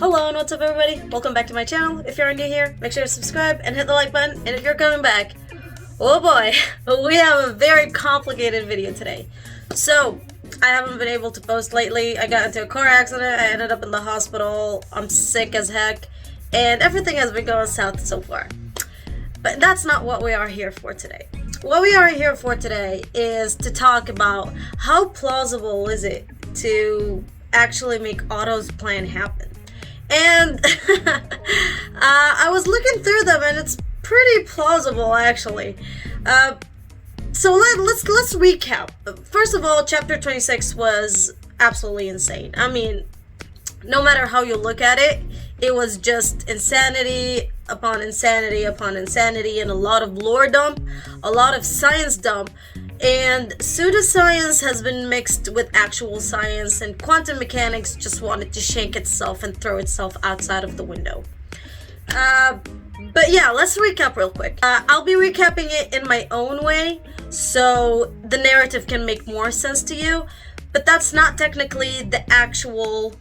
Hello and what's up everybody? Welcome back to my channel. If you're new here, make sure to subscribe and hit the like button. And if you're coming back, oh boy, we have a very complicated video today. So, I haven't been able to post lately. I got into a car accident, I ended up in the hospital, I'm sick as heck, and everything has been going south so far. But that's not what we are here for today. What we are here for today is to talk about how plausible is it to actually make Otto's plan happen. And I was looking through them and it's pretty plausible actually. So let's recap. First of all, chapter 26 was absolutely insane. I mean, no matter how you look at it, it was just insanity upon insanity upon insanity, and a lot of lore dump, a lot of science dump, and pseudoscience has been mixed with actual science, and quantum mechanics just wanted to shank itself and throw itself outside of the window. But yeah, let's recap real quick. I'll be recapping it in my own way, so the narrative can make more sense to you, but that's not technically the actual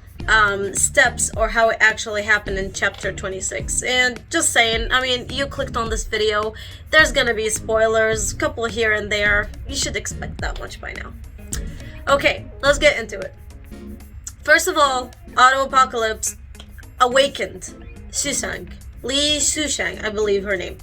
steps or how it actually happened in chapter 26. And just saying, I mean, you clicked on this video, there's gonna be spoilers, a couple here and there. You should expect that much by now. Okay, let's get into it. First of all, Otto Apocalypse awakened Susang. Li Sushang, I believe her name.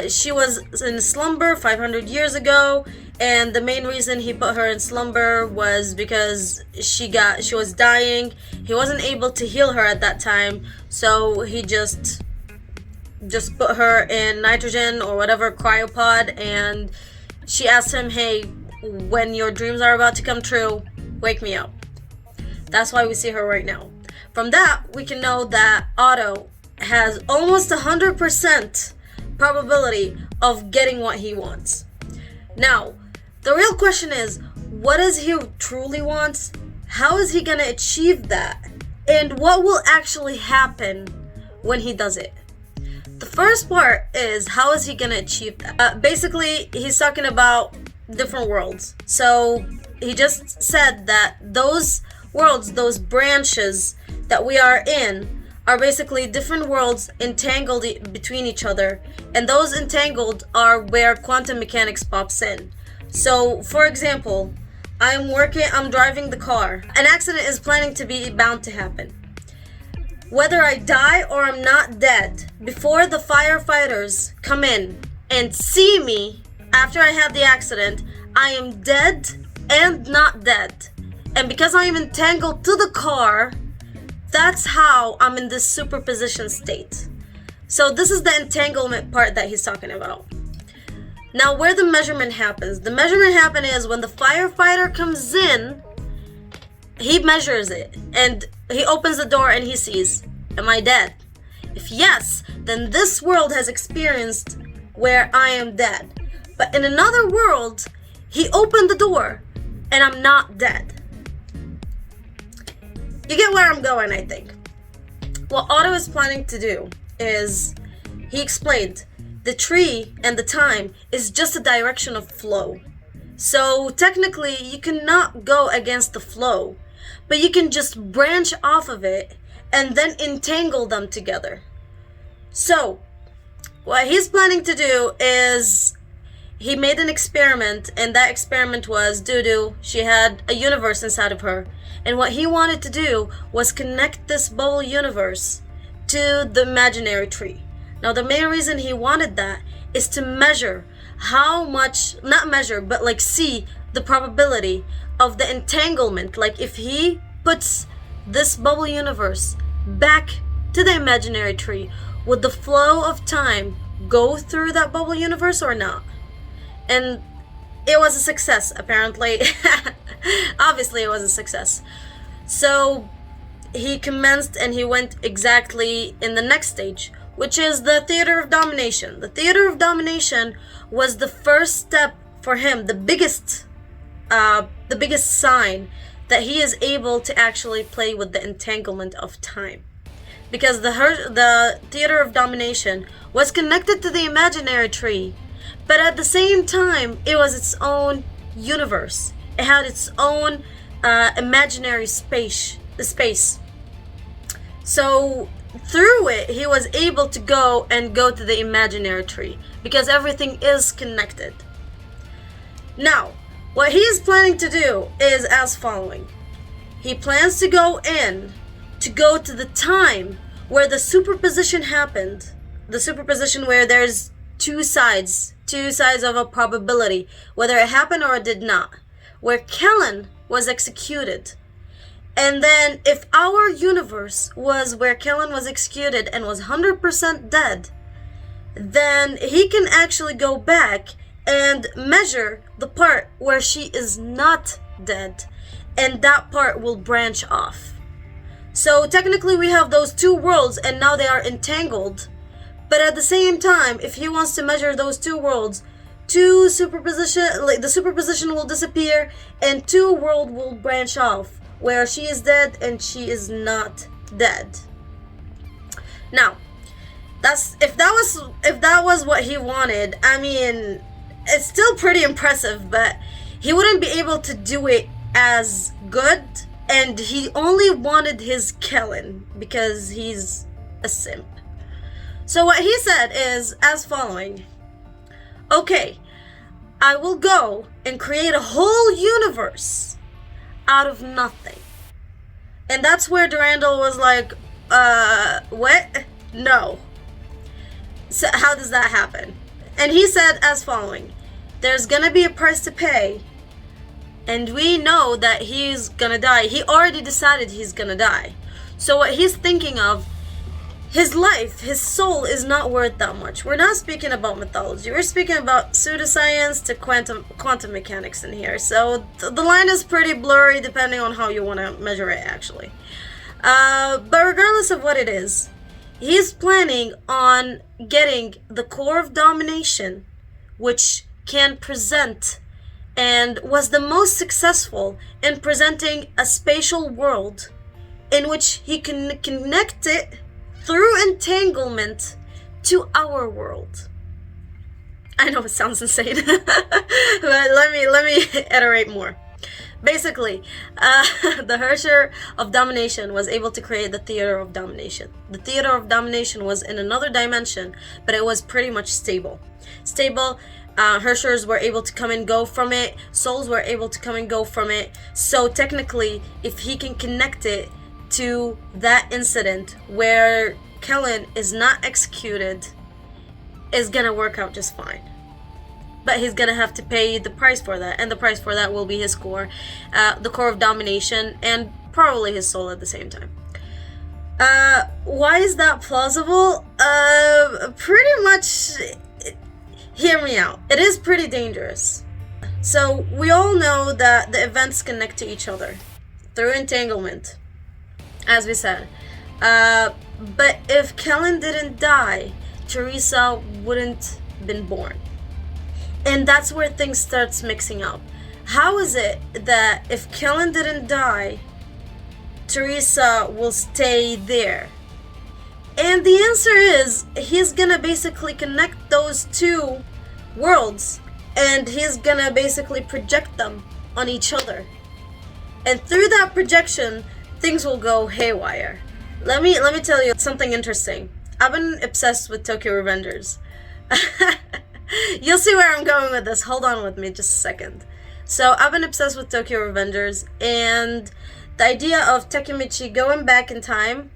She was in slumber 500 years ago, and the main reason he put her in slumber was because she was dying. He wasn't able to heal her at that time, so he just put her in nitrogen or whatever cryopod, and she asked him, hey, when your dreams are about to come true, wake me up. That's why we see her right now. From that, we can know that Otto has almost 100% probability of getting what he wants. Now, the real question is, what does he truly want? How is he gonna achieve that? And what will actually happen when he does it? The first part is, how is he gonna achieve that? Basically, he's talking about different worlds. So, he just said that those worlds, those branches that we are in, are basically different worlds entangled between each other, and those entangled are where quantum mechanics pops in. So, for example, I'm driving the car. An accident is planning to be bound to happen. Whether I die or I'm not dead, before the firefighters come in and see me after I had the accident, I am dead and not dead. And because I am entangled to the car, that's how I'm in this superposition state. So this is the entanglement part that he's talking about. Now, where the measurement happens. The measurement is when the firefighter comes in, he measures it, and he opens the door and he sees, am I dead? If yes, then this world has experienced where I am dead. But in another world, he opened the door and I'm not dead. You get where I'm going, I think. What Otto is planning to do is, he explained, the tree and the time is just a direction of flow. So technically, you cannot go against the flow, but you can just branch off of it and then entangle them together. So, what he's planning to do is, he made an experiment, and that experiment was Dudu. She had a universe inside of her. And what he wanted to do was connect this bubble universe to the imaginary tree. Now, the main reason he wanted that is to measure how much, not measure, but like see the probability of the entanglement. Like if he puts this bubble universe back to the imaginary tree, would the flow of time go through that bubble universe or not? And it was a success, apparently. Obviously, it was a success. So, he commenced and he went exactly in the next stage, which is the Theater of Domination. The Theater of Domination was the first step for him, the biggest sign that he is able to actually play with the entanglement of time. Because the Theater of Domination was connected to the imaginary tree, but at the same time, it was its own universe. It had its own imaginary space. So through it, he was able to go to the imaginary tree because everything is connected. Now, what he is planning to do is as following. He plans to go to the time where the superposition happened. The superposition where there's two sides of a probability, whether it happened or it did not, where Kellen was executed. And then if our universe was where Kellen was executed and was 100% dead, then he can actually go back and measure the part where she is not dead, and that part will branch off. So technically we have those two worlds and now they are entangled, but at the same time, if he wants to measure those two worlds, the superposition will disappear and two worlds will branch off, where she is dead and she is not dead. Now, if that was what he wanted, I mean, it's still pretty impressive, but he wouldn't be able to do it as good, and he only wanted his Kellen because he's a simp. So what he said is as following. Okay, I will go and create a whole universe out of nothing. And that's where Durandal was like, what? No. So how does that happen? And he said as following. There's gonna be a price to pay, and we know that he's gonna die. He already decided he's gonna die. So what he's thinking of, his life, his soul is not worth that much. We're not speaking about mythology. We're speaking about pseudoscience to quantum mechanics in here. So the line is pretty blurry depending on how you want to measure it, actually. But regardless of what it is, he's planning on getting the core of domination, which can present and was the most successful in presenting a spatial world in which he can connect it through entanglement to our world. I know it sounds insane, but let me iterate more. Basically, the Herrscher of Domination was able to create the Theater of Domination. The Theater of Domination was in another dimension, but it was pretty much stable. Herrschers were able to come and go from it. Souls were able to come and go from it. So technically, if he can connect it to that incident where Kellen is not executed, is gonna work out just fine. But he's gonna have to pay the price for that, and the price for that will be his core, the core of domination, and probably his soul at the same time. Why is that plausible? Pretty much, hear me out. It is pretty dangerous. So we all know that the events connect to each other through entanglement, as we said. But if Kellen didn't die, Teresa wouldn't been born. And that's where things starts mixing up. How is it that if Kellen didn't die, Teresa will stay there? And the answer is, he's gonna basically connect those two worlds, and he's gonna basically project them on each other. And through that projection, things will go haywire. Let me tell you something interesting. I've been obsessed with Tokyo Revengers. You'll see where I'm going with this. Hold on with me just a second. So I've been obsessed with Tokyo Revengers, and the idea of Takemichi going back in time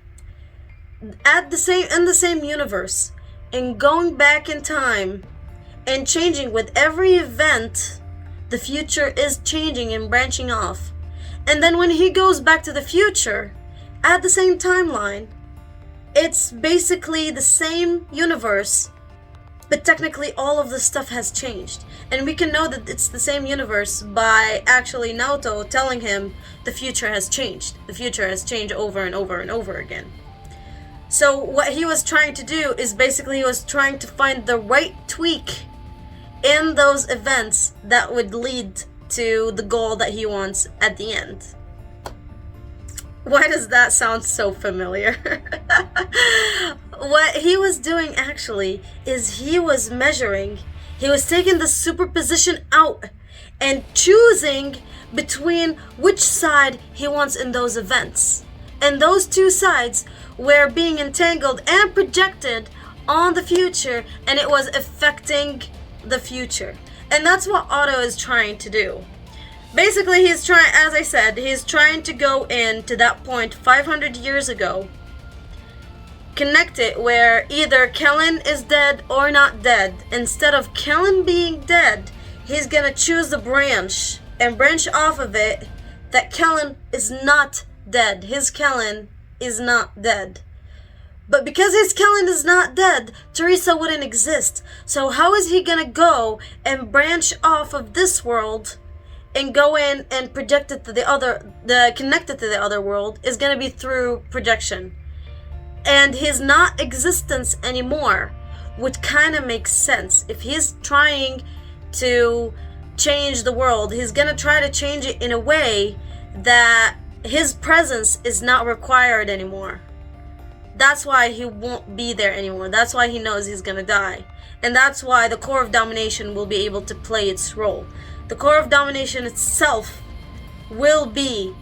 in the same universe and going back in time and changing with every event. The future is changing and branching off. And then when he goes back to the future at the same timeline, it's basically the same universe, but technically all of the stuff has changed. And we can know that it's the same universe by actually Naoto telling him the future has changed. The future has changed over and over and over again. So what he was trying to do is basically he was trying to find the right tweak in those events that would lead to the goal that he wants at the end. Why does that sound so familiar? What he was doing actually is he was measuring, he was taking the superposition out and choosing between which side he wants in those events. And those two sides were being entangled and projected on the future, and it was affecting the future. And that's what Otto is trying to do. Basically, he's trying, as I said, he's trying to go into that point 500 years ago, connect it where either Kellen is dead or not dead. Instead of Kellen being dead, he's gonna choose the branch and branch off of it that Kellen is not dead. His Kellen is not dead. But because his Kellen is not dead, Teresa wouldn't exist. So how is he gonna go and branch off of this world and go in and project it to the other, connect it to the other world is gonna be through projection. And his not existence anymore would kind of make sense. If he's trying to change the world, he's gonna try to change it in a way that his presence is not required anymore. That's why he won't be there anymore. That's why he knows he's gonna die. And that's why the core of domination will be able to play its role. The core of domination itself will be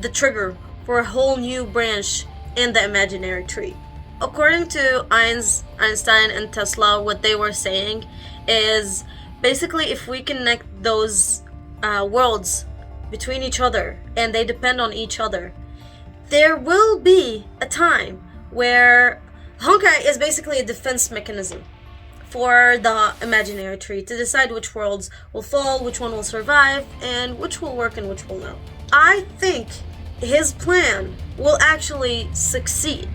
the trigger for a whole new branch in the imaginary tree. According to Einstein and Tesla, what they were saying is basically if we connect those worlds between each other and they depend on each other, there will be a time where honkai is basically a defense mechanism for the imaginary tree to decide which worlds will fall, which one will survive, and which will work and which will not. I think his plan will actually succeed.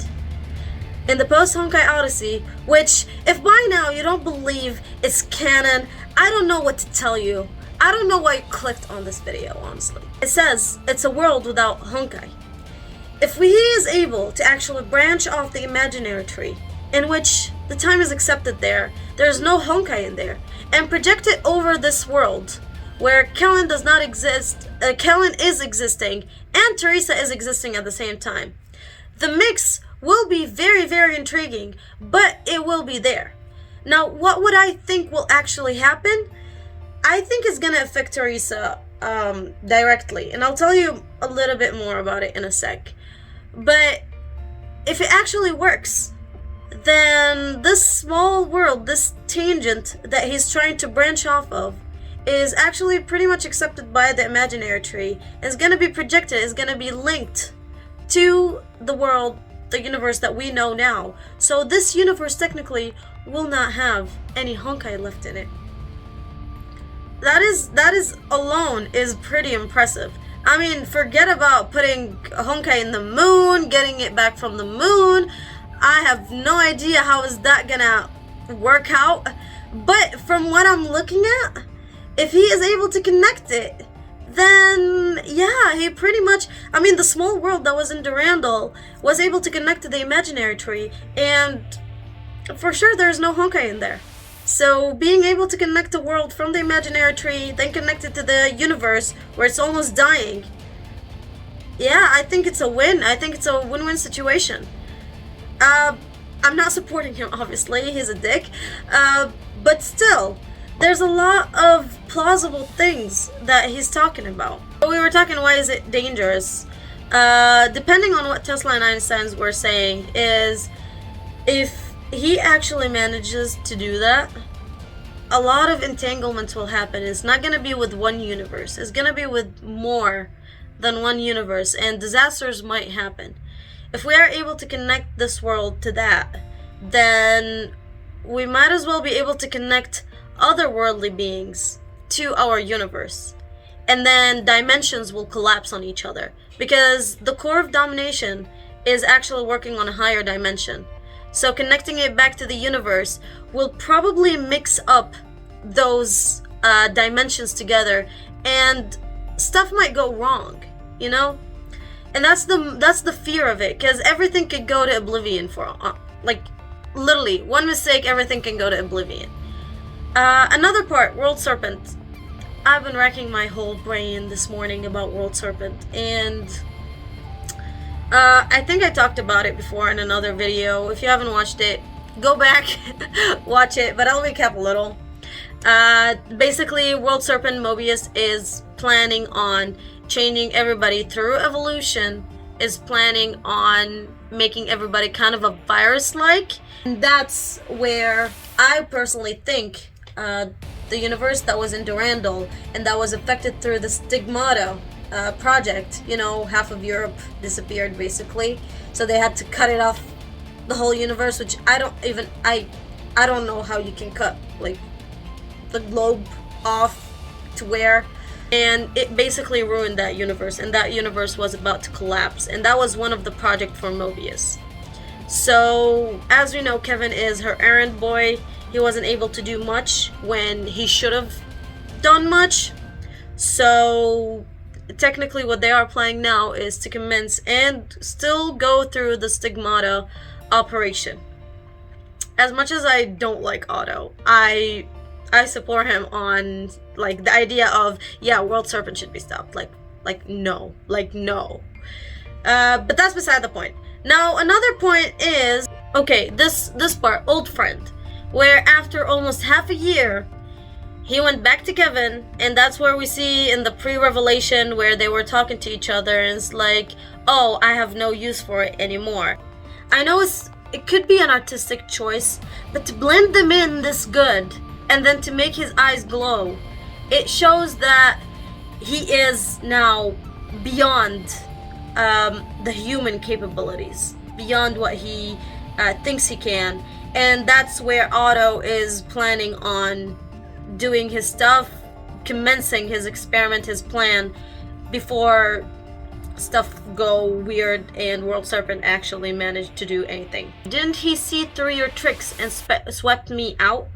In the post-honkai Odyssey, which if by now you don't believe it's canon, I don't know what to tell you. I don't know why you clicked on this video, honestly. It says it's a world without honkai. If he is able to actually branch off the imaginary tree, in which the time is accepted there's no honkai in there, and project it over this world, where Kellen does not exist, Kellen is existing, and Teresa is existing at the same time. The mix will be very, very intriguing, but it will be there. Now, what would I think will actually happen? I think it's gonna affect Teresa directly, and I'll tell you a little bit more about it in a sec. But if it actually works, then this small world, this tangent that he's trying to branch off of, is actually pretty much accepted by the imaginary tree. It's gonna be projected, it's gonna be linked to the world, the universe that we know now. So this universe technically will not have any honkai left in it. That is alone is pretty impressive. I mean, forget about putting honkai in the moon, getting it back from the moon. I have no idea how is that gonna work out. But from what I'm looking at, if he is able to connect it, then yeah, he pretty much, I mean, the small world that was in Durandal was able to connect to the imaginary tree, and for sure there's no honkai in there. So being able to connect the world from the imaginary tree, then connect it to the universe where it's almost dying, yeah, I think it's a win. I think it's a win-win situation. I'm not supporting him, obviously, he's a dick, but still, there's a lot of plausible things that he's talking about. We were talking, why is it dangerous? Depending on what Tesla and Einstein were saying, is if he actually manages to do that, a lot of entanglements will happen. It's not going to be with one universe. It's going to be with more than one universe, and disasters might happen. If we are able to connect this world to that, then we might as well be able to connect otherworldly beings to our universe. And then dimensions will collapse on each other, because the core of domination is actually working on a higher dimension. So connecting it back to the universe will probably mix up those dimensions together, and stuff might go wrong, you know? And that's the fear of it, because everything could go to oblivion for, like, literally, one mistake, everything can go to oblivion. Another part, World Serpent. I've been racking my whole brain this morning about World Serpent, and I think I talked about it before in another video. If you haven't watched it, go back, watch it, but I'll recap a little. Basically, World Serpent Mobius is planning on changing everybody through evolution is planning on making everybody kind of a virus-like. And that's where I personally think the universe that was in Durandal and that was affected through the Stigmata project, you know, half of Europe disappeared basically. So they had to cut it off the whole universe, which I don't know how you can cut like the globe off to where, and it basically ruined that universe, and that universe was about to collapse, and that was one of the project for Mobius. So as we know, Kevin is her errand boy. He wasn't able to do much when he should have done much. So technically what they are planning now is to commence and still go through the Stigmata operation. As much as I don't like Otto, I support him on like the idea of, yeah, World Serpent should be stopped. No. But that's beside the point. Now another point is, okay, this part, old friend, where after almost half a year he went back to Kevin, and that's where we see in the pre-revelation where they were talking to each other, and it's like, oh, I have no use for it anymore. I know it could be an artistic choice, but to blend them in this good and then to make his eyes glow, it shows that he is now beyond the human capabilities, beyond what he thinks he can. And that's where Otto is planning on doing his stuff, commencing his experiment, his plan, before stuff go weird and World Serpent actually managed to do anything. Didn't he see through your tricks and swept me out?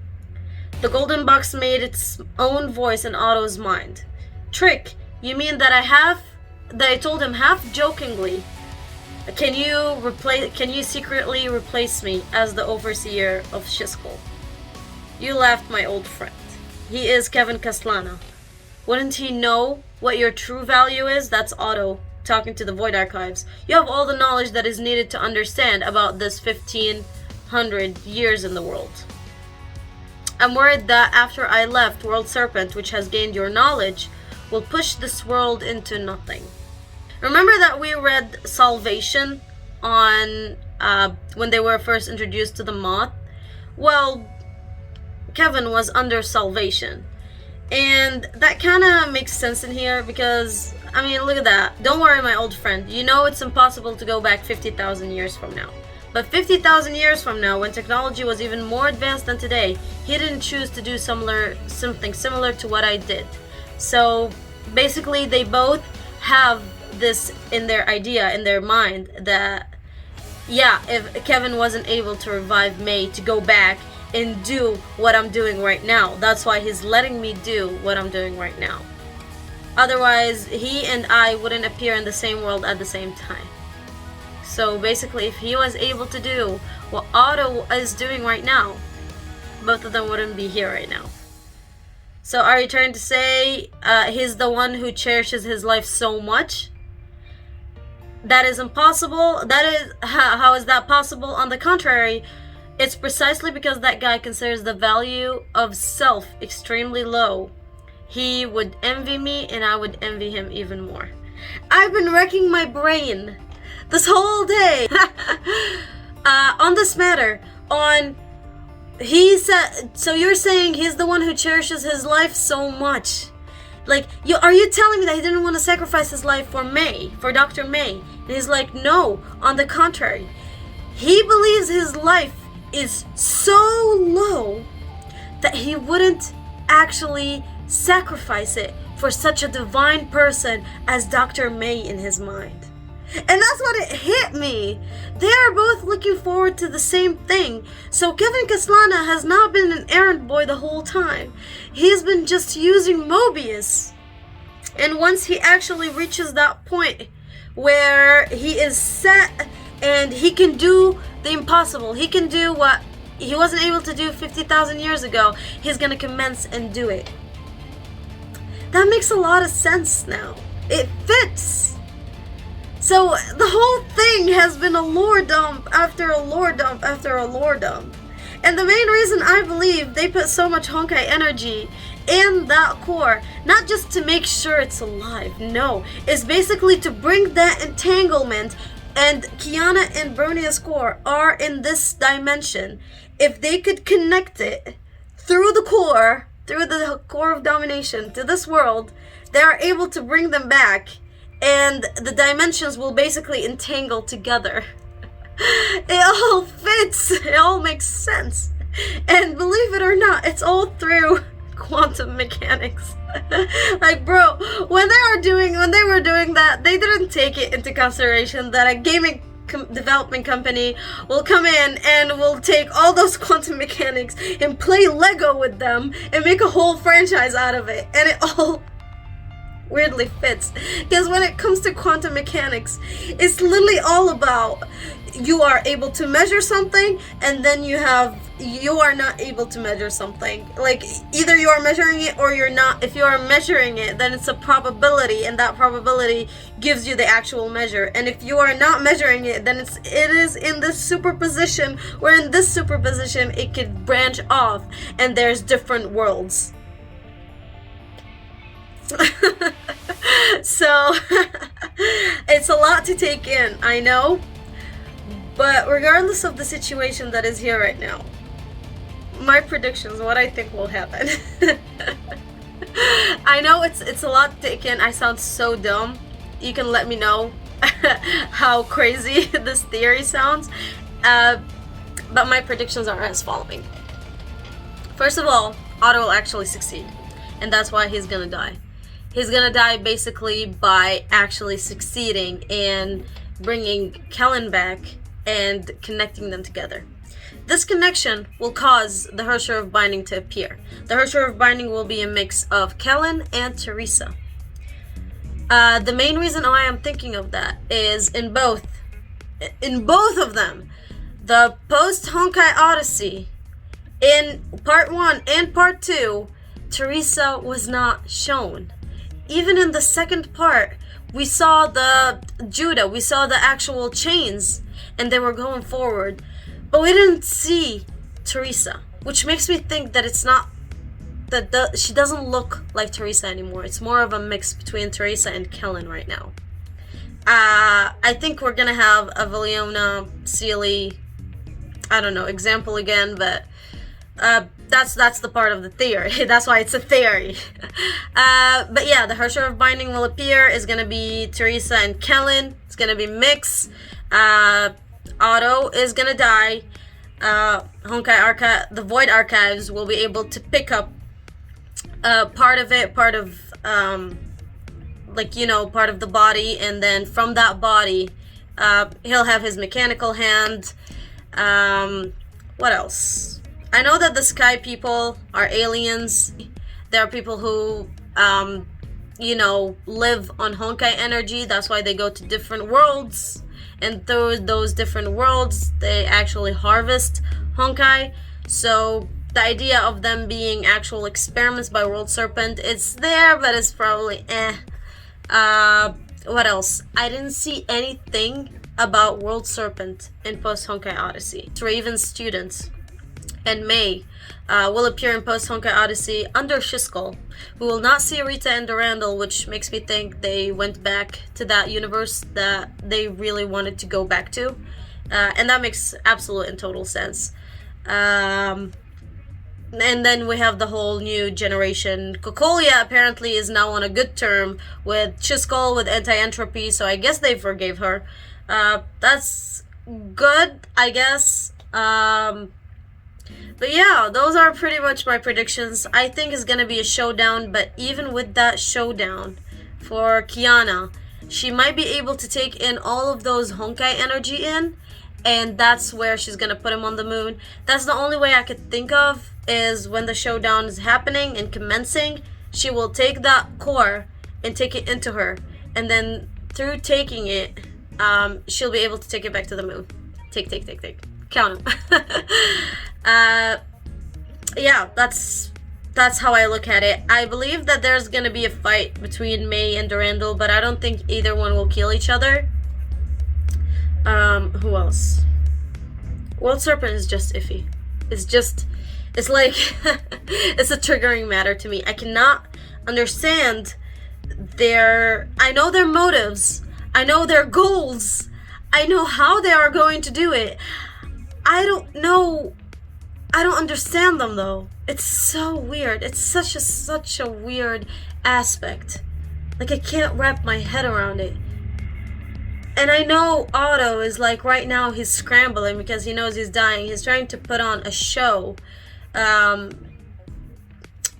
The golden box made its own voice in Otto's mind. Trick? You mean that I told him half jokingly, can you secretly replace me as the overseer of Shiskell? You laughed, my old friend. He is Kevin Castellana. Wouldn't he know what your true value is? That's Otto talking to the Void Archives. You have all the knowledge that is needed to understand about this 1500 years in the world. I'm worried that after I left, World Serpent, which has gained your knowledge, will push this world into nothing. Remember that we read Salvation on when they were first introduced to the Moth? Well, Kevin was under Salvation. And that kind of makes sense in here because, I mean, look at that. Don't worry, my old friend. You know it's impossible to go back 50,000 years from now. But 50,000 years from now, when technology was even more advanced than today, he didn't choose to do something similar to what I did. So basically, they both have this in their idea, in their mind, that, yeah, if Kevin wasn't able to revive May to go back and do what I'm doing right now, that's why he's letting me do what I'm doing right now. Otherwise, he and I wouldn't appear in the same world at the same time. So basically, if he was able to do what Otto is doing right now, both of them wouldn't be here right now. So are you trying to say he's the one who cherishes his life so much? That is impossible. How is that possible? On the contrary, it's precisely because that guy considers the value of self extremely low. He would envy me, and I would envy him even more. I've been wrecking my brain this whole day on this matter. He said, so you're saying he's the one who cherishes his life so much? Like, are you telling me that he didn't want to sacrifice his life for May, for Dr. May? And he's like, no, on the contrary. He believes his life is so low that he wouldn't actually sacrifice it for such a divine person as Dr. May in his mind. And that's what it hit me. They are both looking forward to the same thing. So Kevin Castellana has not been an errand boy the whole time. He's been just using Mobius. And once he actually reaches that point where he is set and he can do the impossible, he can do what he wasn't able to do 50,000 years ago, he's gonna commence and do it. That makes a lot of sense now. It fits. So the whole thing has been a lore dump after a lore dump after a lore dump. And the main reason I believe they put so much Honkai energy in that core, not just to make sure it's alive, no, it's basically to bring that entanglement. And Kiana and Bronia's core are in this dimension. If they could connect it through the core of domination to this world, they are able to bring them back, and the dimensions will basically entangle together. It all fits. It all makes sense. And believe it or not, it's all through quantum mechanics. Like, bro, when they were doing that, they didn't take it into consideration that a gaming development company will come in and will take all those quantum mechanics and play Lego with them and make a whole franchise out of it. And it all weirdly fits, because when it comes to quantum mechanics, it's literally all about you are able to measure something, and then you are not able to measure something. Like, either you are measuring it or you're not. If you are measuring it, then it's a probability, and that probability gives you the actual measure. And if you are not measuring it, then it is in this superposition, where in this superposition it could branch off and there's different worlds. So it's a lot to take in, I know, but regardless of the situation that is here right now, my predictions, what I think will happen. I know it's a lot to take in. I sound so dumb. You can let me know how crazy this theory sounds, but my predictions are as following. First of all, Otto will actually succeed, and that's why he's gonna die. He's gonna die basically by actually succeeding in bringing Kellen back and connecting them together. This connection will cause the Hersher of Binding to appear. The Hersher of Binding will be a mix of Kellen and Teresa. The main reason why I'm thinking of that is in both of them, the post-honkai Odyssey, in part 1 and part 2, Teresa was not shown. Even in the second part, we saw the Judah, we saw the actual chains, and they were going forward. But we didn't see Teresa, which makes me think that it's not, she doesn't look like Teresa anymore. It's more of a mix between Teresa and Kellen right now. I think we're gonna have a Valiona, Sealy, I don't know, example again, but that's the part of the theory. That's why it's a theory. But yeah, the Hersher of Binding will appear. It's gonna be Teresa and Kellen. It's gonna be mix. Otto is gonna die. The Void Archives will be able to pick up part of part of the body, and then from that body, he'll have his mechanical hand. What else? I know that the Sky people are aliens. There are people who, live on Honkai energy. That's why they go to different worlds. And through those different worlds, they actually harvest Honkai. So the idea of them being actual experiments by World Serpent, it's there, but it's probably what else? I didn't see anything about World Serpent in post-Honkai Odyssey. Raven's students and May will appear in post-Honkai Odyssey under Shiskull. We will not see Rita and Durandal, which makes me think they went back to that universe that they really wanted to go back to. And that makes absolute and total sense. And then we have the whole new generation. Kokolia apparently is now on a good term with Shiskull, with anti-entropy, so I guess they forgave her. That's good, I guess. But yeah, those are pretty much my predictions. I think it's gonna be a showdown, but even with that showdown for Kiana, she might be able to take in all of those Honkai energy in, and that's where she's gonna put him on the moon. That's the only way I could think of, is when the showdown is happening and commencing, she will take that core and take it into her, and then through taking it, she'll be able to take it back to the moon. Take. Count them. Yeah, that's how I look at it. I believe that there's gonna be a fight between May and Durandal, but I don't think either one will kill each other. Who else? World Serpent is just iffy. It's just, it's like, it's a triggering matter to me. I cannot understand I know their motives, I know their goals, I know how they are going to do it. I don't understand them though. It's so weird. It's such a weird aspect. Like, I can't wrap my head around it. And I know Otto is like, right now he's scrambling because he knows he's dying. He's trying to put on a show.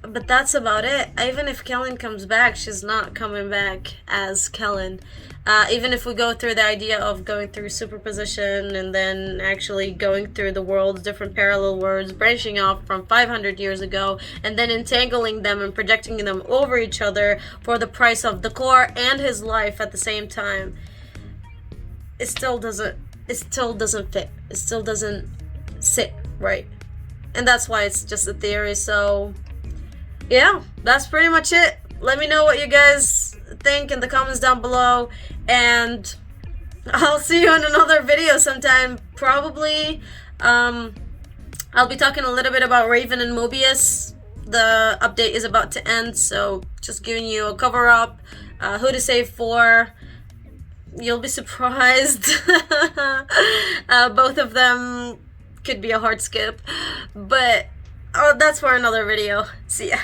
But that's about it. Even if Kellen comes back, she's not coming back as Kellen. Even if we go through the idea of going through superposition and then actually going through the world's different parallel worlds, branching off from 500 years ago, and then entangling them and projecting them over each other for the price of the core and his life at the same time, it still doesn't fit. It still doesn't sit right. And that's why it's just a theory. So yeah, that's pretty much it. Let me know what you guys think in the comments down below, and I'll see you in another video sometime. Probably I'll be talking a little bit about Raven and Mobius. The update is about to end, so just giving you a cover up, who to save for. You'll be surprised. Both of them could be a hard skip, but that's for another video. See ya.